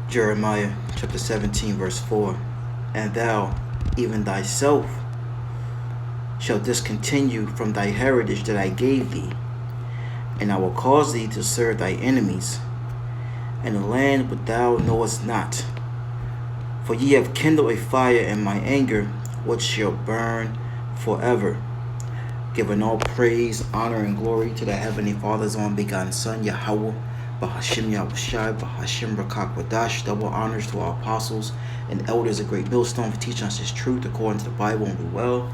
Jeremiah chapter 17, verse 4. And thou, even thyself, shalt discontinue from thy heritage that I gave thee, and I will cause thee to serve thy enemies, and the land which thou knowest not. For ye have kindled a fire in my anger, which shall burn forever. Giving all praise, honor, and glory to the Heavenly Father's only begotten Son, Yahweh, Bahashim Yahushai, Bahashim Rakakwadash. Double honors to our apostles and elders of Great Millstone for teaching us His truth according to the Bible and be well.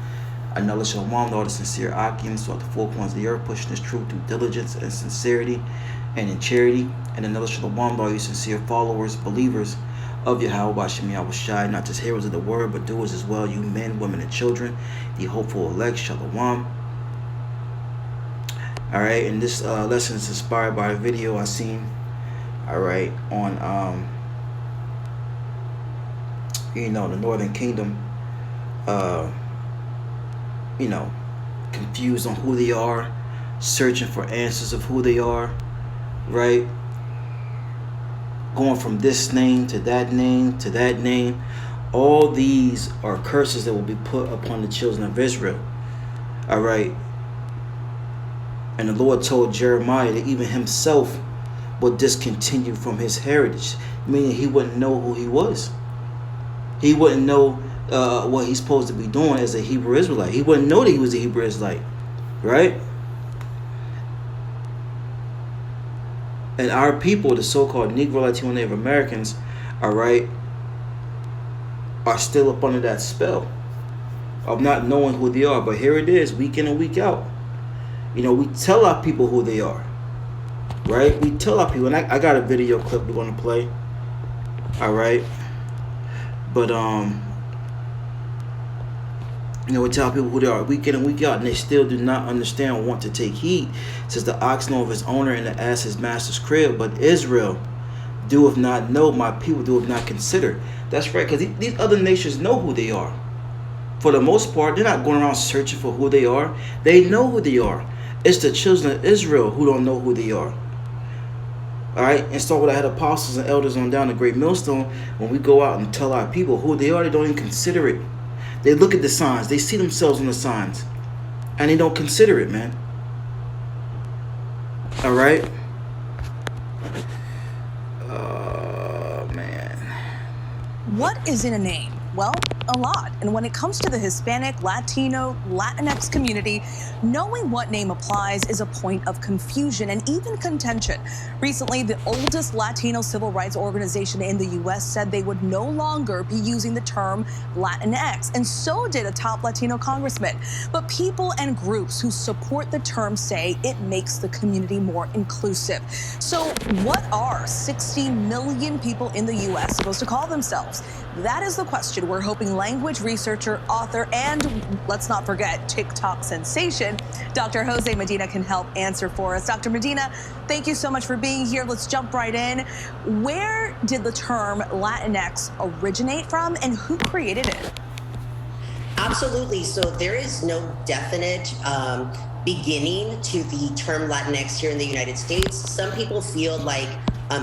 Another Shalom to all the sincere Akians throughout the four corners of the earth, pushing this truth through diligence and sincerity and in charity. And another Shalom to all you sincere followers, believers of Yahweh, Bahashim Yahushai, not just hearers of the word, but doers as well, you men, women, and children, the hopeful elect, Shalom. Alright, and this lesson is inspired by a video I seen, alright, on, the Northern Kingdom, confused on who they are, searching for answers of who they are, right? Going from this name to that name to that name. All these are curses that will be put upon the children of Israel, alright? And the Lord told Jeremiah that even himself would discontinue from his heritage, meaning he wouldn't know who he was. He wouldn't know what he's supposed to be doing as a Hebrew Israelite. He wouldn't know that he was a Hebrew Israelite, right? And our people, the so-called Negro, Latino, Native Americans, are still up under that spell of not knowing who they are. But here it is, week in and week out. We tell our people who they are, right? We tell our people, and I got a video clip we're going to play, all right? But, we tell people who they are week in and week out, and they still do not understand or want to take heed. It says the ox knoweth his owner, and the ass his master's crib, but Israel doeth not know, my people doeth not consider. That's right, because these other nations know who they are. For the most part, they're not going around searching for who they are. They know who they are. It's the children of Israel who don't know who they are. All right? And so when I had apostles and elders on down the Great Millstone, when we go out and tell our people who they are, they don't even consider it. They look at the signs. They see themselves in the signs. And they don't consider it, man. All right? Man. What is in a name? Well, a lot. And when it comes to the Hispanic, Latino, Latinx community, knowing what name applies is a point of confusion and even contention. Recently, the oldest Latino civil rights organization in the U.S. said they would no longer be using the term Latinx, and so did a top Latino congressman. But people and groups who support the term say it makes the community more inclusive. So what are 60 million people in the U.S. supposed to call themselves? That is the question we're hoping language researcher, author, and let's not forget TikTok sensation, Dr. Jose Medina can help answer for us. Dr. Medina, thank you so much for being here. Let's jump right in. Where did the term Latinx originate from, and who created it? Absolutely. So there is no definite beginning to the term Latinx here in the United States. Some people feel like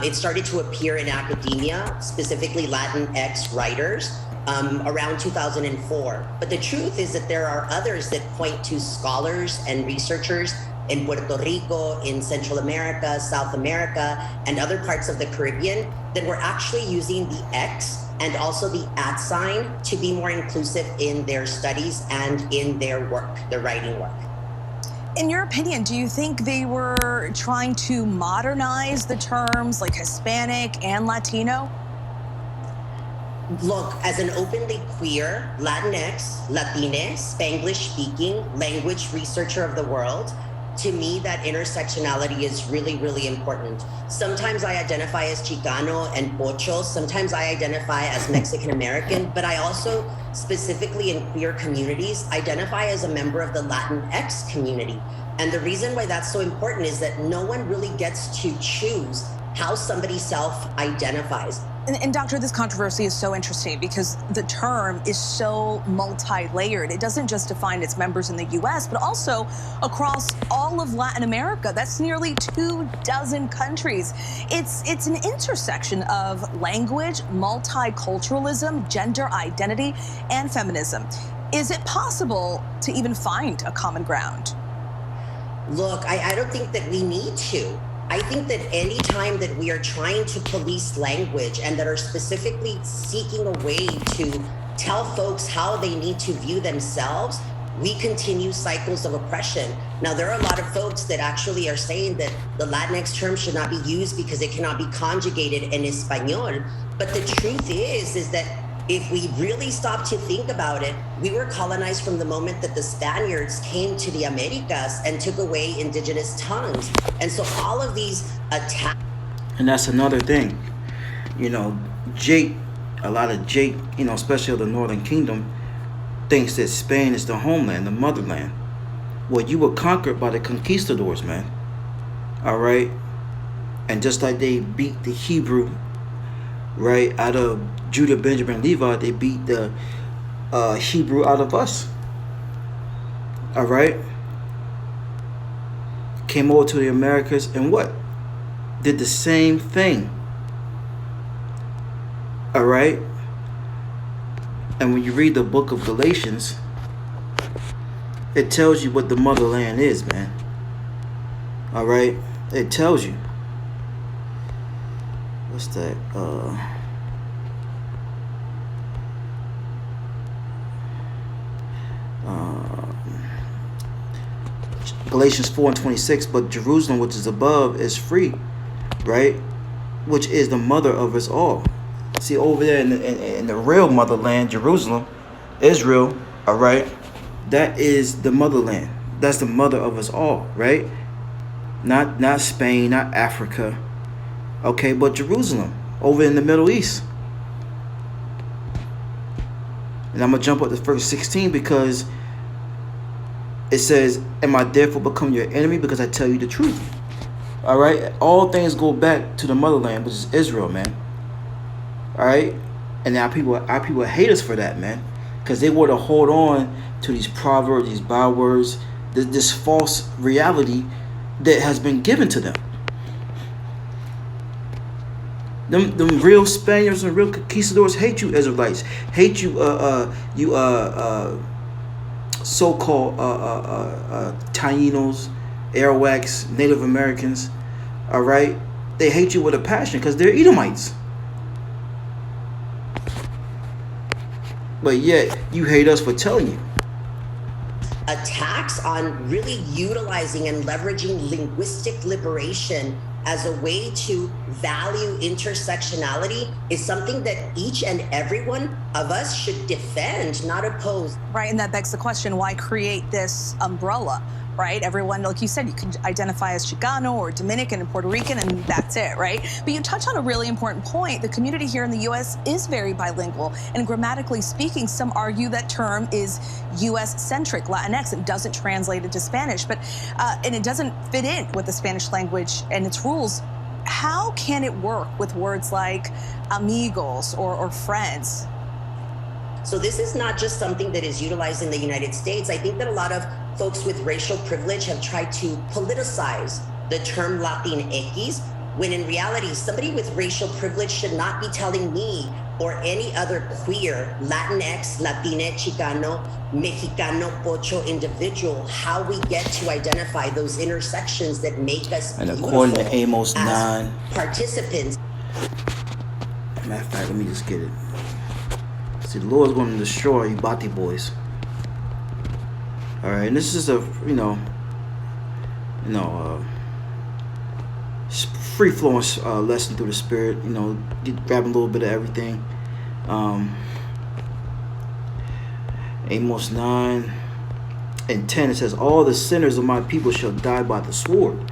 it started to appear in academia, specifically Latinx writers, around 2004. But the truth is that there are others that point to scholars and researchers in Puerto Rico, in Central America, South America, and other parts of the Caribbean that were actually using the X and also the @ sign to be more inclusive in their studies and in their work, their writing work. In your opinion, do you think they were trying to modernize the terms like Hispanic and Latino? Look, as an openly queer Latinx, Latine, Spanglish-speaking language researcher of the world, to me, that intersectionality is really, really important. Sometimes I identify as Chicano and Pocho. Sometimes I identify as Mexican American, but I also, specifically in queer communities, identify as a member of the Latinx community. And the reason why that's so important is that no one really gets to choose how somebody self-identifies. And Doctor, this controversy is so interesting because the term is so multi-layered. It doesn't just define its members in the U.S., but also across all of Latin America. That's nearly 24 countries. It's an intersection of language, multiculturalism, gender identity, and feminism. Is it possible to even find a common ground? Look, I don't think that we need to. I think that any time that we are trying to police language and that are specifically seeking a way to tell folks how they need to view themselves, we continue cycles of oppression. Now, there are a lot of folks that actually are saying that the Latinx term should not be used because it cannot be conjugated in Espanol. But the truth is that if we really stop to think about it, we were colonized from the moment that the Spaniards came to the Americas and took away indigenous tongues. And so all of these attacks. And that's another thing. You know, a lot of Jake, especially of the Northern Kingdom, thinks that Spain is the homeland, the motherland. Well, you were conquered by the conquistadors, man. All right? And just like they beat the Hebrew, right, out of Judah, Benjamin, Levi, they beat the Hebrew out of us. All right? Came over to the Americas and what? Did the same thing. All right? And when you read the book of Galatians, it tells you what the motherland is, man. All right? It tells you. What's that? Galatians 4:26, but Jerusalem, which is above, is free, right? Which is the mother of us all. See, over there in the real motherland, Jerusalem, Israel, all right? That is the motherland. That's the mother of us all, right? Not Spain, not Africa, okay? But Jerusalem, over in the Middle East. And I'm going to jump up to verse 16 because it says, am I therefore become your enemy because I tell you the truth? All right? All things go back to the motherland, which is Israel, man. All right? And our people hate us for that, man. Because they want to hold on to these proverbs, these bywords, this false reality that has been given to them. Them real Spaniards and real conquistadors hate you, Israelites. Hate you, so-called Tainos, Arawaks, Native Americans. All right, they hate you with a passion because they're Edomites. But yet you hate us for telling you. Attacks on really utilizing and leveraging linguistic liberation as a way to value intersectionality is something that each and every one of us should defend, not oppose. Right, and that begs the question, why create this umbrella, right? Everyone, like you said, you can identify as Chicano or Dominican and Puerto Rican, and that's it, right? But you touch on a really important point. The community here in the U.S. is very bilingual, and grammatically speaking, some argue that term is U.S.-centric, Latinx. It doesn't translate into Spanish, but and it doesn't fit in with the Spanish language and its rules. How can it work with words like amigos or friends? So this is not just something that is utilized in the United States. I think that a lot of folks with racial privilege have tried to politicize the term Latinx, when in reality, somebody with racial privilege should not be telling me or any other queer Latinx, Latina, Chicano, Mexicano, Pocho individual how we get to identify those intersections that make us and according to Amos 9 participants. Matter of fact, let me just get it. See, the Lord's going to destroy you Bati boys. All right, and this is a free flowing lesson through the Spirit. Grabbing a little bit of everything. Amos 9 and 10, it says, "All the sinners of my people shall die by the sword."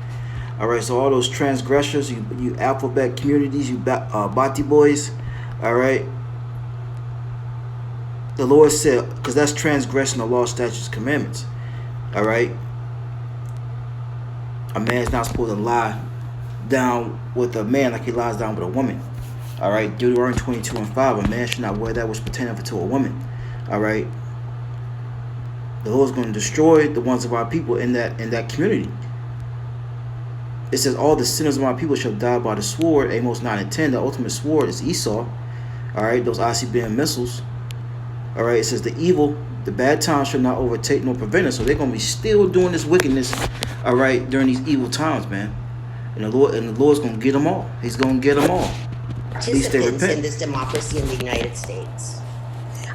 All right, so all those transgressors, you alphabet communities, you Bati boys. All right. The Lord said, because that's transgressing the law, statutes, commandments. All right. A man's not supposed to lie down with a man like he lies down with a woman. All right, Deuteronomy 22:5. A man should not wear that which pertaineth to a woman. All right. The Lord's going to destroy the ones of our people in that community. It says, all the sinners of my people shall die by the sword. Amos 9:10. The ultimate sword is Esau. All right, those ICBM missiles. All right, it says the bad times shall not overtake nor prevent us. So they're going to be still doing this wickedness, all right, during these evil times, man. And the Lord's going to get them all. He's going to get them all. At least they Participants repent. in this democracy in the United States.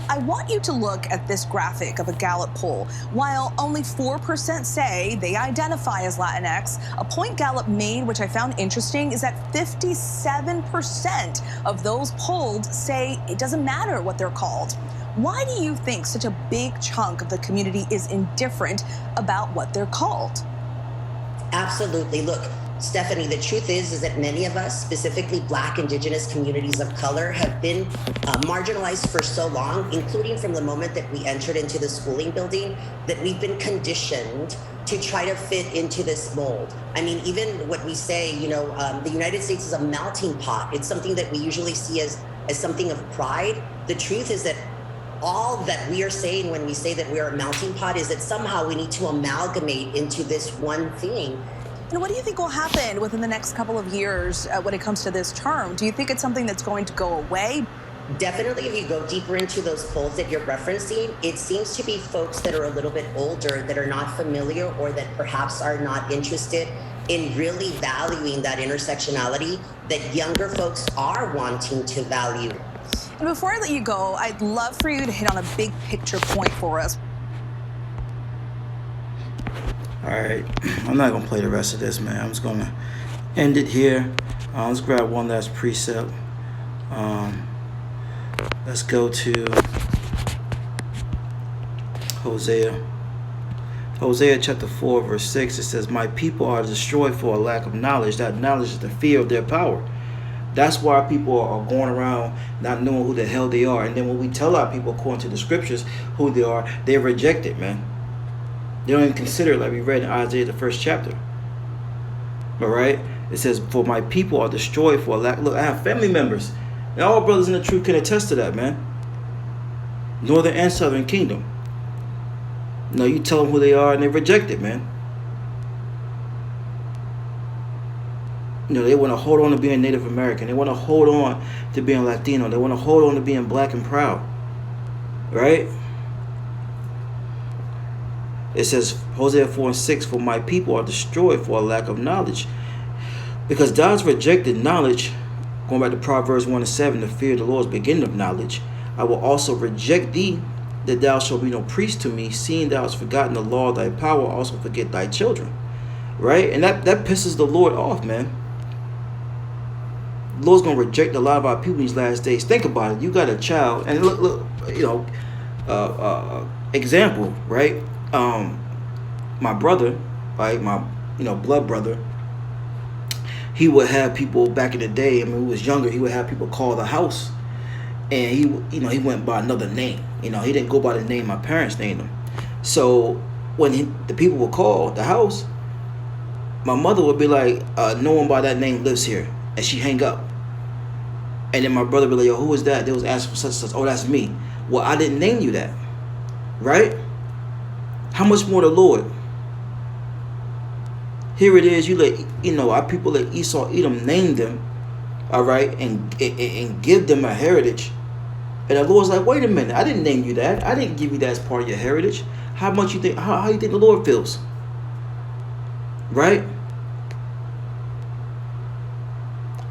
I want you to look at this graphic of a Gallup poll. While only 4% say they identify as Latinx, a point Gallup made, which I found interesting, is that 57% of those polled say it doesn't matter what they're called. Why do you think such a big chunk of the community is indifferent about what they're called? Absolutely. Look, Stephanie, the truth is that many of us, specifically Black, Indigenous communities of color, have been marginalized for so long, including from the moment that we entered into the schooling building, that we've been conditioned to try to fit into this mold. I mean, even what we say, the United States is a melting pot. It's something that we usually see as something of pride. The truth is that all that we are saying when we say that we are a melting pot is that somehow we need to amalgamate into this one thing. And what do you think will happen within the next couple of years when it comes to this term? Do you think it's something that's going to go away? Definitely, if you go deeper into those polls that you're referencing, it seems to be folks that are a little bit older, that are not familiar, or that perhaps are not interested in really valuing that intersectionality that younger folks are wanting to value. And before I let you go, I'd love for you to hit on a big picture point for us. All right, I'm not gonna play the rest of this, man. I'm just gonna end it here. Let's grab one last precept. Let's go to Hosea chapter 4 verse 6. It says, my people are destroyed for a lack of knowledge. That knowledge is the fear of their power. That's why people are going around not knowing who the hell they are. And then when we tell our people, according to the scriptures, who they are, they reject it, man. They don't even consider it, like we read in Isaiah, the first chapter. All right? It says, for my people are destroyed for a lack. Look, I have family members. And all brothers in the truth can attest to that, man. Northern and Southern Kingdom. You tell them who they are and they reject it, man. They want to hold on to being Native American. They want to hold on to being Latino. They want to hold on to being black and proud. Right? It says, Hosea 4:6, for my people are destroyed for a lack of knowledge. Because God's rejected knowledge, going back to Proverbs 1:7, the fear of the Lord is the beginning of knowledge. I will also reject thee, that thou shalt be no priest to me, seeing thou hast forgotten the law of thy power, also forget thy children. Right? And that pisses the Lord off, man. The Lord's going to reject a lot of our people in these last days. Think about it. You got a child, and look, example, right? My brother, right, my blood brother, he would have people back in the day. I mean, when he was younger, he would have people call the house, and he went by another name. He didn't go by the name my parents named him. So when the people would call the house, my mother would be like, no one by that name lives here, and she hang up. And then my brother would be like, yo, who is that? They was asking for such and such. Oh, that's me. Well, I didn't name you that, right? How much more the Lord? Here it is. You let our people let Esau, Edom, name them, all right, and give them a heritage. And the Lord's like, wait a minute, I didn't name you that. I didn't give you that as part of your heritage. How much you think? How you think the Lord feels? Right?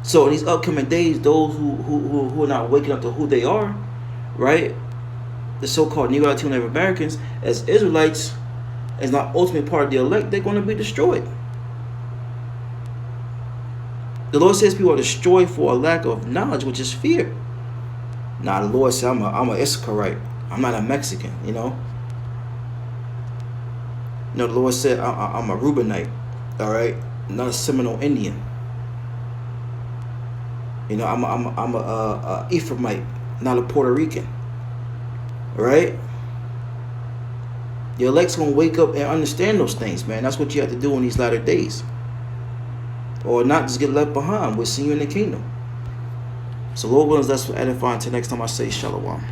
So in these upcoming days, those who are not waking up to who they are, right? The so-called Negro, Latino, Native Americans, as Israelites, as not ultimately part of the elect, they're going to be destroyed. The Lord says people are destroyed for a lack of knowledge, which is fear. Now the Lord said, I'm a Issacharite. I'm not a Mexican, the Lord said, I'm a Reubenite, all right? Not a Seminole Indian. I'm a Ephraimite, not a Puerto Rican. All right? The elect's going to wake up and understand those things, man. That's what you have to do in these latter days. or not just get left behind. We'll see you in the kingdom. So Lord willing, that's edifying. Until next time I say shalom.